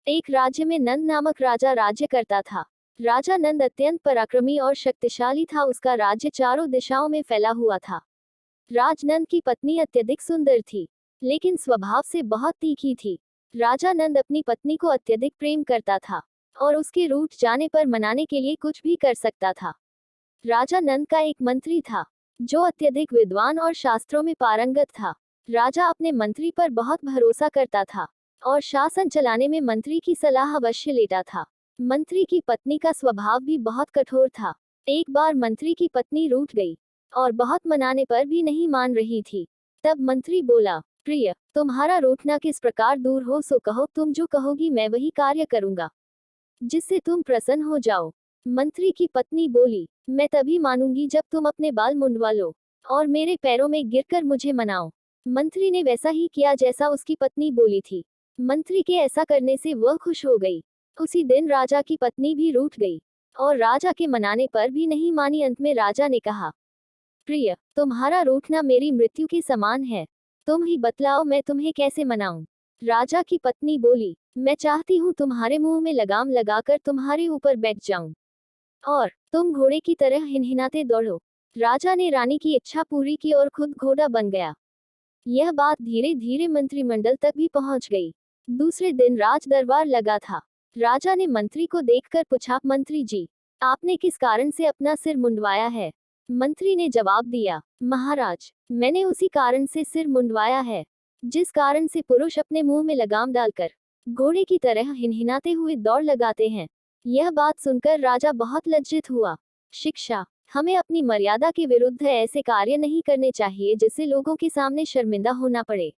एक राज्य में नंद नामक राजा राज्य करता था। राजा नंद अत्यंत पराक्रमी और शक्तिशाली था। उसका राज्य चारों दिशाओं में फैला हुआ था। राजनंद की पत्नी अत्यधिक सुंदर थी, लेकिन स्वभाव से बहुत तीखी थी। राजा नंद अपनी पत्नी को अत्यधिक प्रेम करता था और उसके रूठ जाने पर मनाने के लिए कुछ भी कर सकता था। राजा नंद का एक मंत्री था, जो अत्यधिक विद्वान और शास्त्रों में पारंगत था। राजा अपने मंत्री पर बहुत भरोसा करता था और शासन चलाने में मंत्री की सलाह अवश्य लेता था। मंत्री की पत्नी का स्वभाव भी बहुत कठोर था। एक बार मंत्री की पत्नी रूठ गई और बहुत मनाने पर भी नहीं मान रही थी। तब मंत्री बोला, प्रिय, तुम्हारा रूठना किस प्रकार दूर हो सो कहो, तुम जो कहोगी मैं वही कार्य करूंगा, जिससे तुम प्रसन्न हो जाओ। मंत्री की पत्नी बोली, मैं तभी मानूंगी जब तुम अपने बाल मुंडवा लो और मेरे पैरों में गिरकर मुझे मनाओ। मंत्री ने वैसा ही किया जैसा उसकी पत्नी बोली थी। मंत्री के ऐसा करने से वह खुश हो गई। उसी दिन राजा की पत्नी भी रूठ गई और राजा के मनाने पर भी नहीं मानी। अंत में राजा ने कहा, प्रिय, तुम्हारा रूठना मेरी मृत्यु के समान है। तुम ही बतलाओ मैं तुम्हें कैसे मनाऊं। राजा की पत्नी बोली, मैं चाहती हूँ तुम्हारे मुंह में लगाम लगाकर तुम्हारे ऊपर बैठ जाऊं और तुम घोड़े की तरह हिनहिनाते दौड़ो। राजा ने रानी की इच्छा पूरी की और खुद घोड़ा बन गया। यह बात धीरे धीरे मंत्रिमंडल तक भी पहुंच गई। दूसरे दिन राज दरबार लगा था। राजा ने मंत्री को देखकर पूछा, मंत्री जी, आपने किस कारण से अपना सिर मुंडवाया है? मंत्री ने जवाब दिया, महाराज, मैंने उसी कारण से सिर मुंडवाया है जिस कारण से पुरुष अपने मुंह में लगाम डालकर घोड़े की तरह हिनहिनाते हुए दौड़ लगाते हैं। यह बात सुनकर राजा बहुत लज्जित हुआ। शिक्षा, हमें अपनी मर्यादा के विरुद्ध ऐसे कार्य नहीं करने चाहिए जिससे लोगों के सामने शर्मिंदा होना पड़े।